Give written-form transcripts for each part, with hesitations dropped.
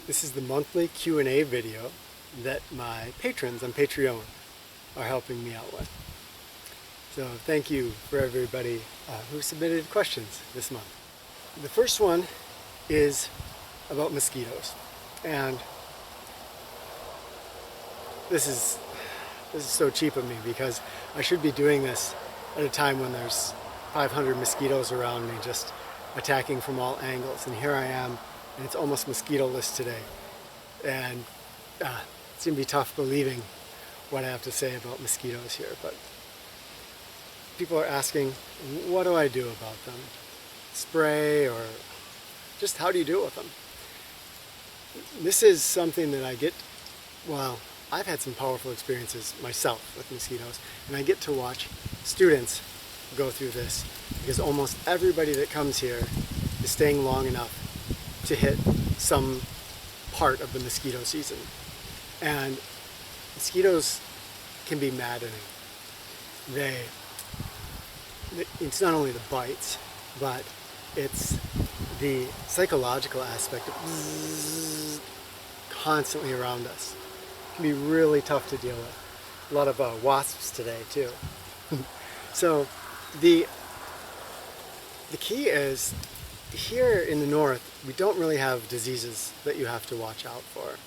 This is the monthly Q&A video that my patrons on Patreon are helping me out with. So thank you for everybody who submitted questions this month. The first one is about mosquitoes, and this is so cheap of me because I should be doing this at a time when there's 500 mosquitoes around me just attacking from all angles, and here I am, and it's almost mosquito-less today, and it's gonna be tough believing what I have to say about mosquitoes here, but people are asking, what do I do about them? Spray, or just how do you deal with them? This is something that I get, well, I've had some powerful experiences myself with mosquitoes, and I get to watch students go through this because almost everybody that comes here is staying long enough to hit some part of the mosquito season. And mosquitoes can be maddening. It's not only the bites, but it's the psychological aspect of constantly around us. It can be really tough to deal with. A lot of wasps today too. So the key is, here in the north, we don't really have diseases that you have to watch out for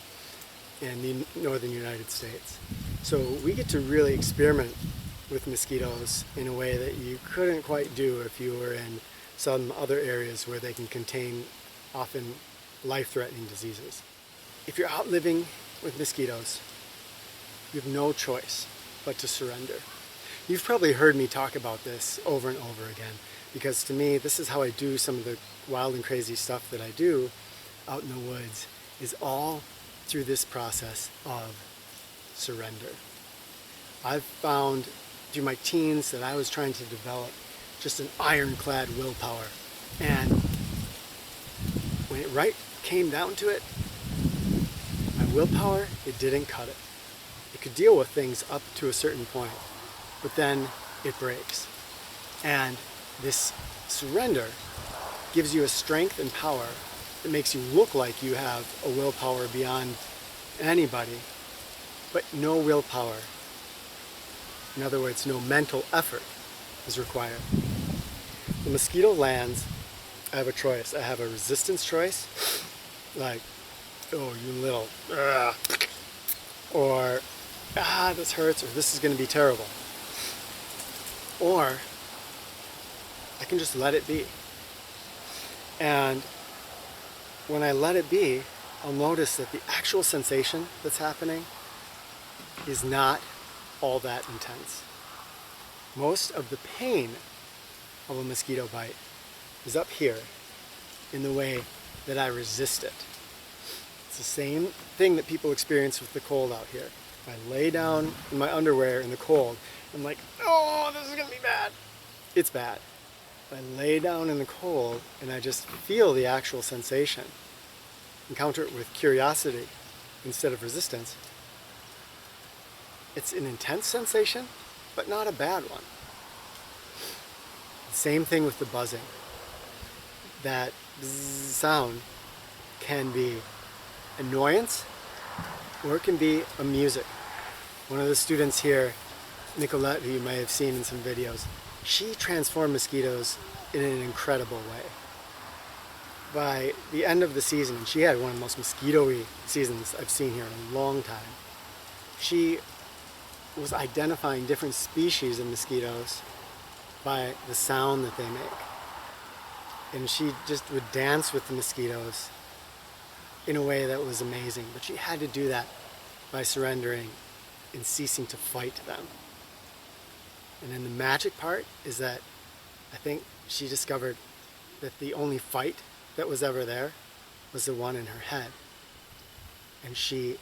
in the northern United States. So we get to really experiment with mosquitoes in a way that you couldn't quite do if you were in some other areas where they can contain often life-threatening diseases. If you're out living with mosquitoes, you have no choice but to surrender. You've probably heard me talk about this over and over again, because to me, this is how I do some of the wild and crazy stuff that I do out in the woods, is all through this process of surrender. I've found through my teens that I was trying to develop just an ironclad willpower, and when it came down to it, my willpower, it didn't cut it. It could deal with things up to a certain point, but then it breaks. And this surrender gives you a strength and power that makes you look like you have a willpower beyond anybody, but no willpower. In other words, no mental effort is required. The mosquito lands, I have a choice. I have a resistance choice, like, oh, you little, or, this hurts, or this is going to be terrible. Or I can just let it be. And when I let it be, I'll notice that the actual sensation that's happening is not all that intense. Most of the pain of a mosquito bite is up here in the way that I resist it. It's the same thing that people experience with the cold out here. If I lay down in my underwear in the cold, I'm like, oh, this is gonna be bad. It's bad. If I lay down in the cold and I just feel the actual sensation, encounter it with curiosity instead of resistance, it's an intense sensation, but not a bad one. Same thing with the buzzing. That sound can be annoyance, or it can be a music. One of the students here, Nicolette, who you may have seen in some videos, she transformed mosquitoes in an incredible way. By the end of the season, and she had one of the most mosquito-y seasons I've seen here in a long time, she was identifying different species of mosquitoes by the sound that they make. And she just would dance with the mosquitoes in a way that was amazing. But she had to do that by surrendering and ceasing to fight them. And then the magic part is that I think she discovered that the only fight that was ever there was the one in her head. And she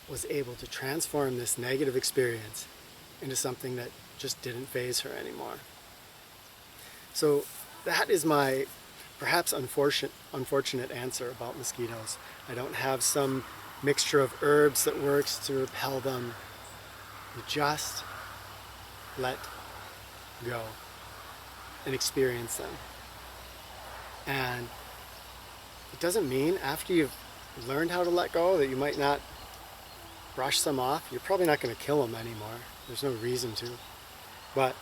was able to transform this negative experience into something that just didn't faze her anymore. So that is my perhaps unfortunate answer about mosquitoes. I don't have some mixture of herbs that works to repel them. You just let go and experience them. And it doesn't mean after you've learned how to let go, that you might not brush some off. You're probably not going to kill them anymore. There's no reason to. But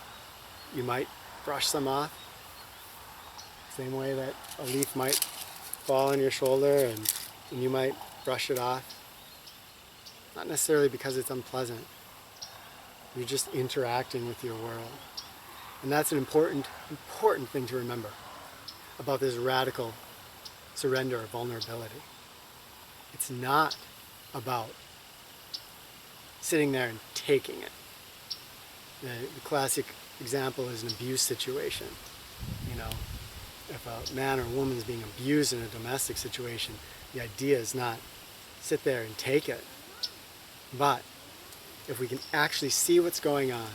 you might brush some off. Same way that a leaf might fall on your shoulder and you might brush it off. Not necessarily because it's unpleasant. You're just interacting with your world. And that's an important thing to remember about this radical surrender or vulnerability. It's not about sitting there and taking it. The classic example is an abuse situation. You know, if a man or a woman is being abused in a domestic situation, the idea is not sit there and take it. But if we can actually see what's going on,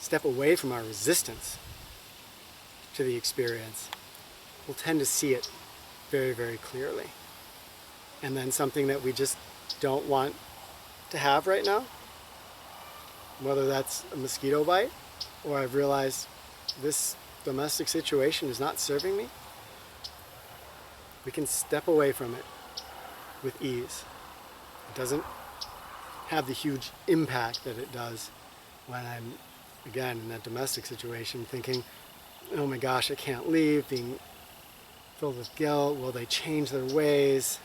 step away from our resistance to the experience, we'll tend to see it very, very clearly. And then something that we just don't want to have right now, whether that's a mosquito bite, or I've realized this domestic situation is not serving me, we can step away from it with ease. It doesn't have the huge impact that it does when I'm, again, in that domestic situation thinking, oh my gosh, I can't leave, being filled with guilt, will they change their ways?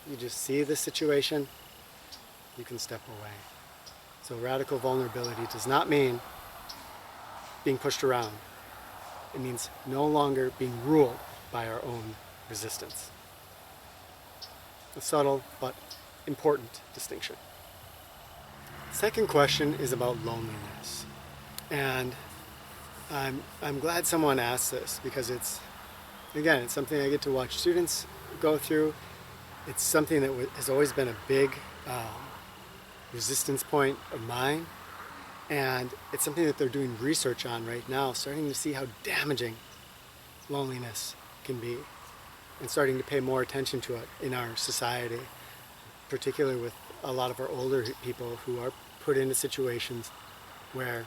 You just see the situation, you can step away. So radical vulnerability does not mean being pushed around. It means no longer being ruled by our own resistance. A subtle but important distinction. Second question is about loneliness. And I'm glad someone asked this because it's something I get to watch students go through. It's something that has always been a big resistance point of mine. And it's something that they're doing research on right now, starting to see how damaging loneliness can be and starting to pay more attention to it in our society, particularly with a lot of our older people who are put into situations where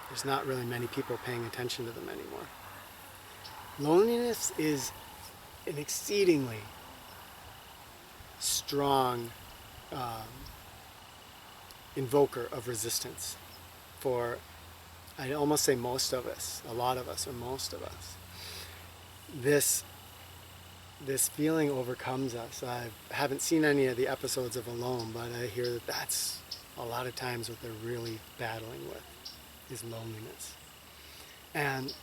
there's not really many people paying attention to them anymore. Loneliness is an exceedingly strong invoker of resistance for, I'd almost say most of us, a lot of us, or most of us. This feeling overcomes us. I haven't seen any of the episodes of Alone, but I hear that that's a lot of times what they're really battling with, is loneliness. And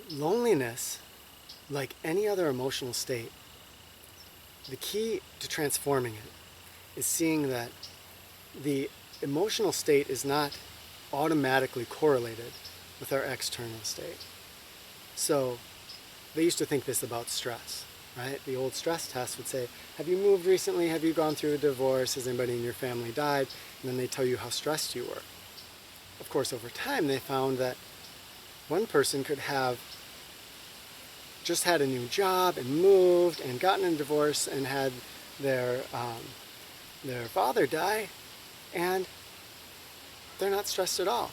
loneliness, like any other emotional state, the key to transforming it is seeing that the emotional state is not automatically correlated with our external state. So they used to think this about stress, right? The old stress test would say, have you moved recently? Have you gone through a divorce? Has anybody in your family died? And then they tell you how stressed you were. Of course, over time, they found that one person could have just had a new job and moved and gotten a divorce and had their father die, and they're not stressed at all.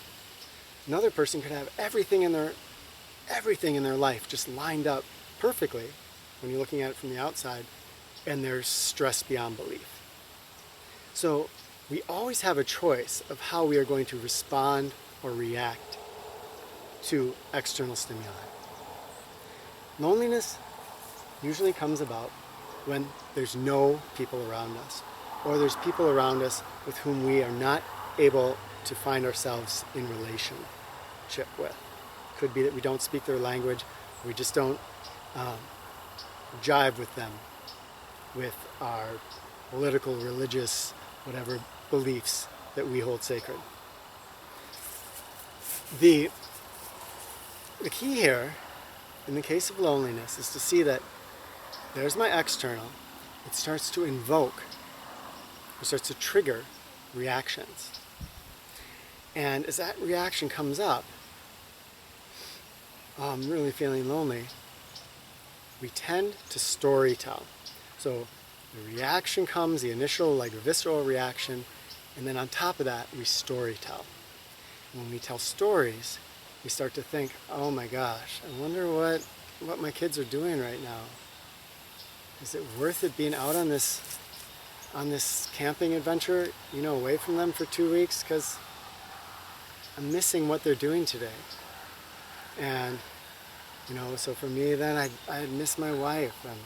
Another person could have everything in their life just lined up perfectly when you're looking at it from the outside, and they're stressed beyond belief. So we always have a choice of how we are going to respond or react to external stimuli. Loneliness usually comes about when there's no people around us, or there's people around us with whom we are not able to find ourselves in relationship with. Could be that we don't speak their language, we just don't jive with them, with our political, religious, whatever beliefs that we hold sacred. The key here, in the case of loneliness, is to see that there's my external. It starts to invoke, it starts to trigger reactions. And as that reaction comes up, I'm really feeling lonely, we tend to story tell. So the reaction comes, the initial, visceral reaction, and then on top of that, we story tell. When we tell stories, we start to think, oh my gosh, I wonder what what my kids are doing right now. Is it worth it being out on this camping adventure, away from them for 2 weeks? Because I'm missing what they're doing today. And, so for me then, I'd miss my wife, and,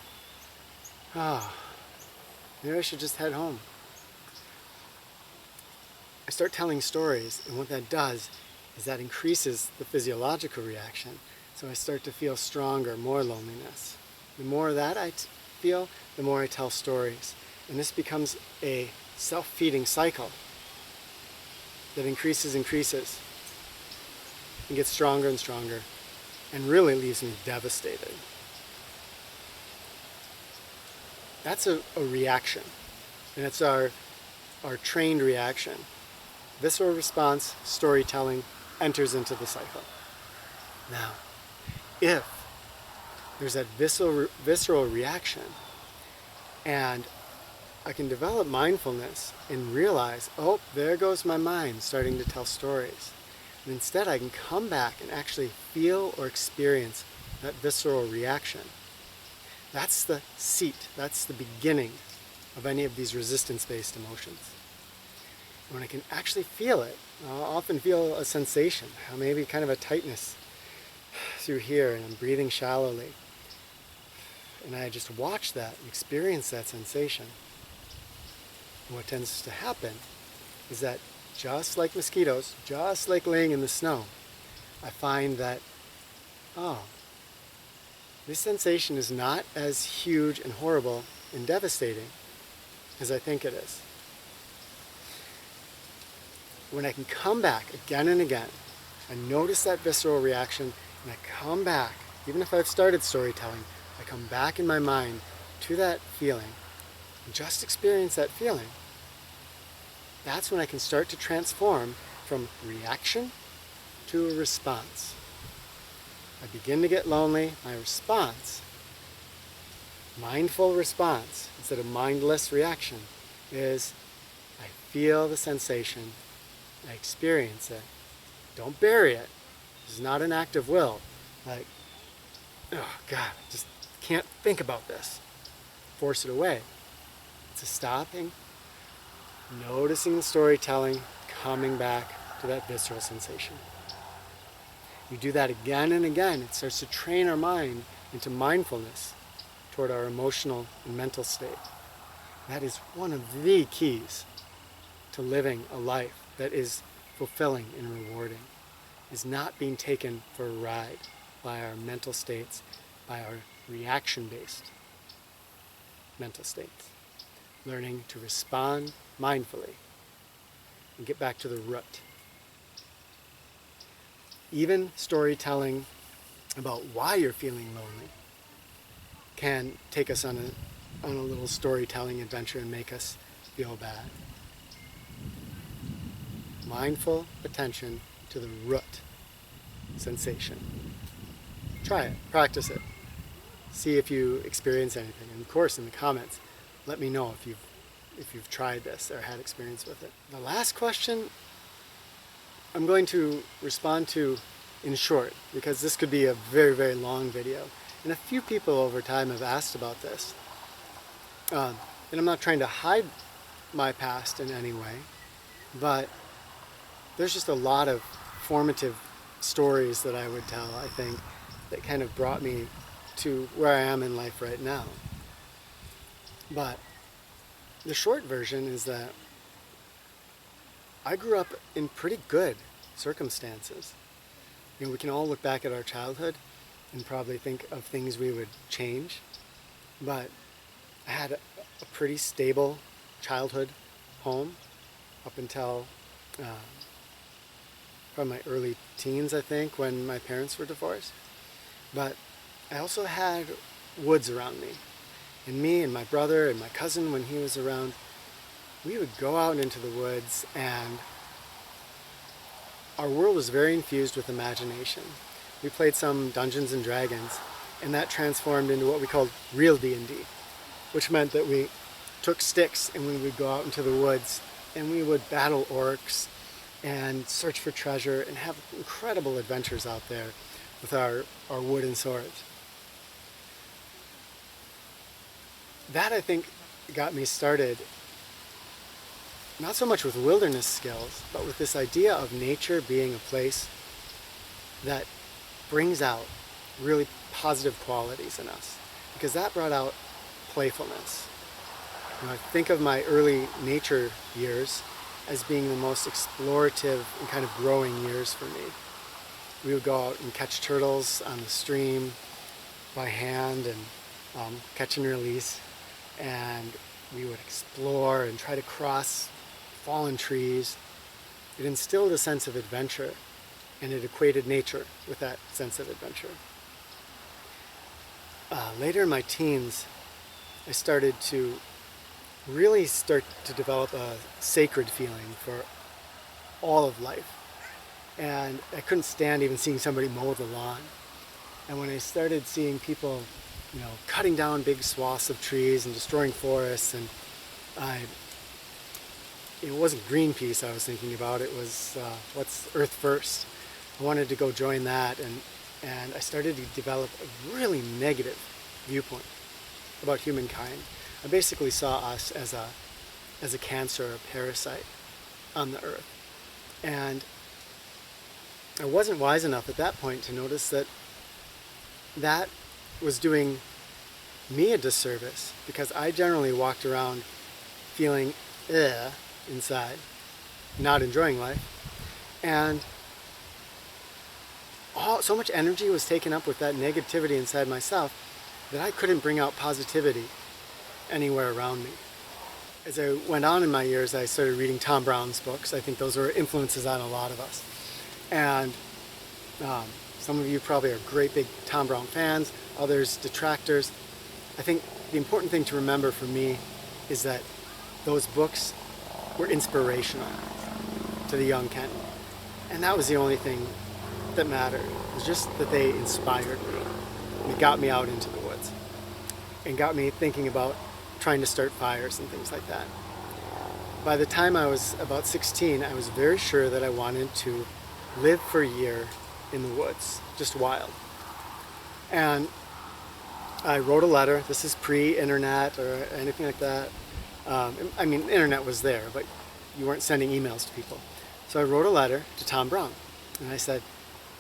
maybe I should just head home. I start telling stories, and what that does is that increases the physiological reaction. So I start to feel stronger, more loneliness. The more of that I feel, the more I tell stories. And this becomes a self-feeding cycle that increases, and gets stronger and stronger, and really leaves me devastated. That's a reaction, and it's our trained reaction. Visceral response, storytelling, enters into the cycle. Now, if there's that visceral reaction, and I can develop mindfulness and realize, oh, there goes my mind starting to tell stories. And instead I can come back and actually feel or experience that visceral reaction. That's the seat, that's the beginning of any of these resistance-based emotions. When I can actually feel it, I'll often feel a sensation, maybe kind of a tightness through here, and I'm breathing shallowly. And I just watch that and experience that sensation. And what tends to happen is that just like mosquitoes, just like laying in the snow, I find that, this sensation is not as huge and horrible and devastating as I think it is. When I can come back again and again, I notice that visceral reaction, and I come back, even if I've started storytelling, I come back in my mind to that feeling and just experience that feeling. That's when I can start to transform from reaction to a response. I begin to get lonely. My response, mindful response instead of mindless reaction, is I feel the sensation, I experience it. Don't bury it. This is not an act of will. Like, oh God, I just can't think about this. Force it away. It's a stopping, noticing the storytelling, coming back to that visceral sensation. You do that again and again, it starts to train our mind into mindfulness toward our emotional and mental state. That is one of the keys to living a life that is fulfilling and rewarding, is not being taken for a ride by our mental states, by our reaction-based mental states. Learning to respond mindfully and get back to the root. Even storytelling about why you're feeling lonely can take us on a little storytelling adventure and make us feel bad. Mindful attention to the root sensation. Try it, practice it. See if you experience anything. And of course, in the comments, let me know if you've tried this or had experience with it. The last question I'm going to respond to in short, because this could be a very, very long video. And a few people over time have asked about this. And I'm not trying to hide my past in any way, but there's just a lot of formative stories that I would tell, I think, that kind of brought me to where I am in life right now. But the short version is that I grew up in pretty good circumstances. We can all look back at our childhood and probably think of things we would change, but I had a pretty stable childhood home up until probably my early teens, I think, when my parents were divorced. But I also had woods around me. And me and my brother and my cousin, when he was around, we would go out into the woods, and our world was very infused with imagination. We played some Dungeons and Dragons, and that transformed into what we called real D&D, which meant that we took sticks and we would go out into the woods and we would battle orcs and search for treasure and have incredible adventures out there with our wooden swords. that I think got me started, not so much with wilderness skills, but with this idea of nature being a place that brings out really positive qualities in us, because that brought out playfulness. I think of my early nature years as being the most explorative and kind of growing years for me. We would go out and catch turtles on the stream by hand and catch and release, and we would explore and try to cross fallen trees. It instilled a sense of adventure, and it equated nature with that sense of adventure. Later in my teens, I started to really develop a sacred feeling for all of life. And I couldn't stand even seeing somebody mow the lawn. And when I started seeing people, cutting down big swaths of trees and destroying forests, and it wasn't Greenpeace I was thinking about, it was what's Earth First. I wanted to go join that, and I started to develop a really negative viewpoint about humankind. I basically saw us as a cancer or a parasite on the earth. And I wasn't wise enough at that point to notice that that was doing me a disservice, because I generally walked around feeling inside, not enjoying life. And so much energy was taken up with that negativity inside myself that I couldn't bring out positivity anywhere around me. As I went on in my years, I started reading Tom Brown's books. I think those were influences on a lot of us. And some of you probably are great big Tom Brown fans, others detractors. I think the important thing to remember for me is that those books were inspirational to the young Ken. And that was the only thing that mattered. It was just that they inspired me. And it got me out into the woods and got me thinking about trying to start fires and things like that. By the time I was about 16, I was very sure that I wanted to live for a year in the woods, just wild. And I wrote a letter. This is pre-internet or anything like that. Internet was there, but you weren't sending emails to people. So I wrote a letter to Tom Brown, and I said,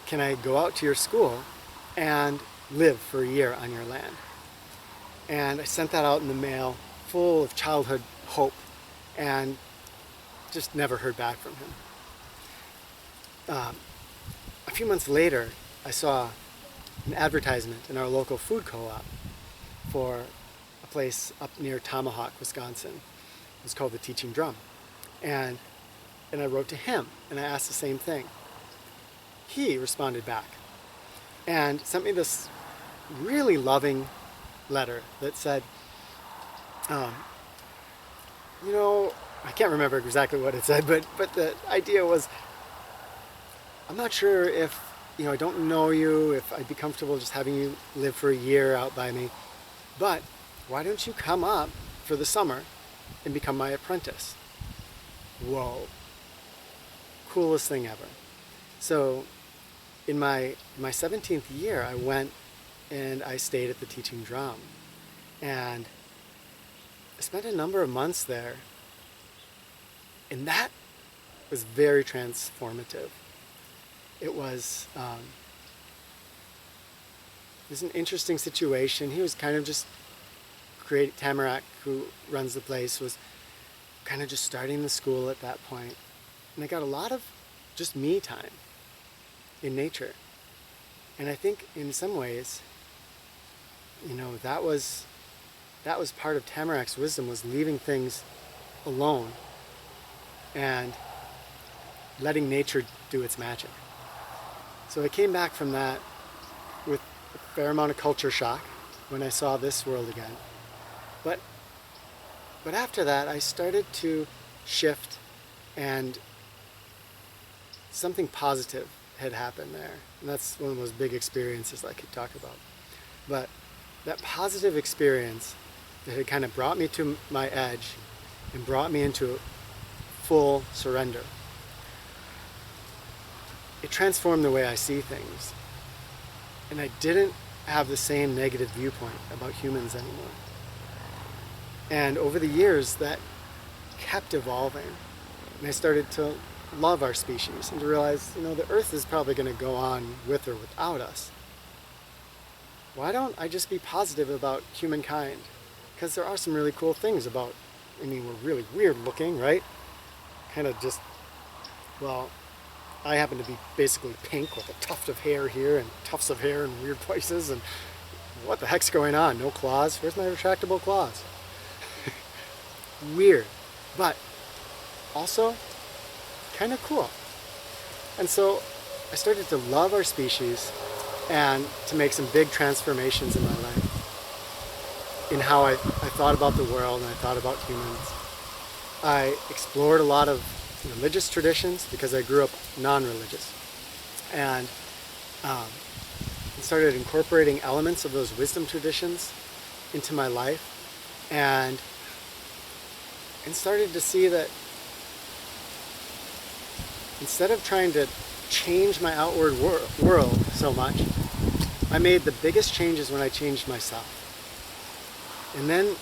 can I go out to your school and live for a year on your land? And I sent that out in the mail, full of childhood hope, and just never heard back from him. A few months later, I saw an advertisement in our local food co-op for a place up near Tomahawk, Wisconsin. It was called the Teaching Drum. And I wrote to him, and I asked the same thing. He responded back and sent me this really loving letter that said, I can't remember exactly what it said, but the idea was, I'm not sure if, I don't know you, if I'd be comfortable just having you live for a year out by me, but why don't you come up for the summer and become my apprentice? Whoa. Coolest thing ever. So in my 17th year, I went and I stayed at the Teaching Drum. And I spent a number of months there. And that was very transformative. It was an interesting situation. He was kind of just Tamarack, who runs the place, was kind of just starting the school at that point. And I got a lot of just me time in nature. And I think in some ways, that was part of Tamarack's wisdom, was leaving things alone and letting nature do its magic. So I came back from that with a fair amount of culture shock when I saw this world again. But after that, I started to shift, and something positive had happened there. And that's one of those big experiences I could talk about. But that positive experience that had kind of brought me to my edge and brought me into full surrender, it transformed the way I see things. And I didn't have the same negative viewpoint about humans anymore. And over the years, that kept evolving. And I started to love our species and to realize, the Earth is probably going to go on with or without us. Why don't I just be positive about humankind? Because there are some really cool things about, we're really weird looking, right? Kind of just, well, I happen to be basically pink with a tuft of hair here and tufts of hair in weird places, and what the heck's going on? No claws? Where's my retractable claws? Weird, but also kind of cool. And so I started to love our species and to make some big transformations in my life, in how I thought about the world and I thought about humans. I explored a lot of religious traditions because I grew up non-religious, and started incorporating elements of those wisdom traditions into my life, and started to see that instead of trying to change my outward world so much, I made the biggest changes when I changed myself. And then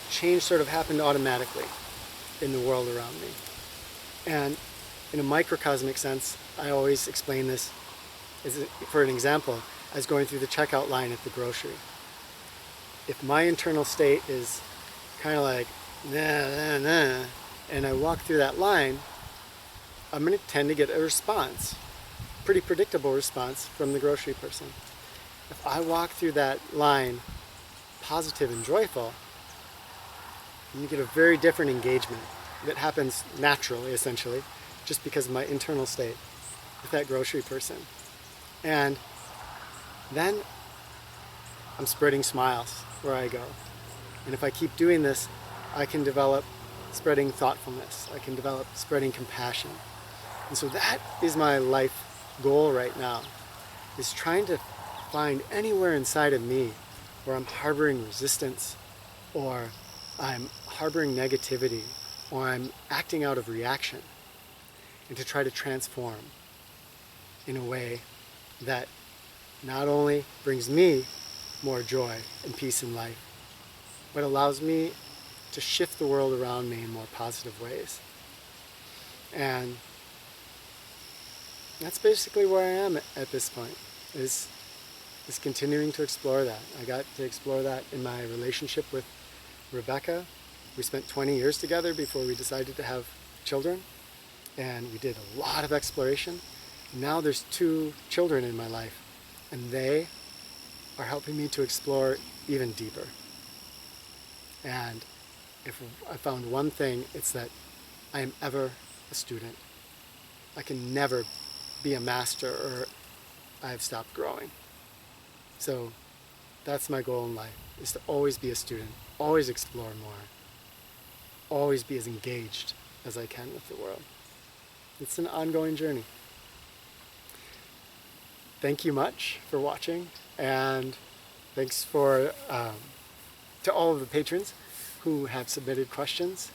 change sort of happened automatically in the world around me. And in a microcosmic sense, I always explain this for an example, as going through the checkout line at the grocery. If my internal state is kind of like, nah, nah, nah, and I walk through that line, I'm going to tend to get a response, pretty predictable response from the grocery person. If I walk through that line positive and joyful, you get a very different engagement that happens naturally, essentially, just because of my internal state with that grocery person. And then I'm spreading smiles where I go. And if I keep doing this, I can develop spreading thoughtfulness. I can develop spreading compassion. And so that is my life goal right now, is trying to find anywhere inside of me where I'm harboring resistance, or I'm harboring negativity, or I'm acting out of reaction, and to try to transform in a way that not only brings me more joy and peace in life, but allows me to shift the world around me in more positive ways. And that's basically where I am at this point, is continuing to explore that. I got to explore that in my relationship with Rebecca. We spent 20 years together before we decided to have children, and we did a lot of exploration. Now there's 2 children in my life, and they are helping me to explore even deeper. And if I found one thing, it's that I am ever a student. I can never be a master, or I've stopped growing. So that's my goal in life, is to always be a student, always explore more, always be as engaged as I can with the world. It's an ongoing journey. Thank you much for watching, and thanks to all of the patrons who have submitted questions.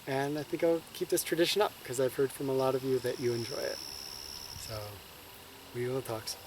And I think I'll keep this tradition up because I've heard from a lot of you that you enjoy it. So we will talk soon.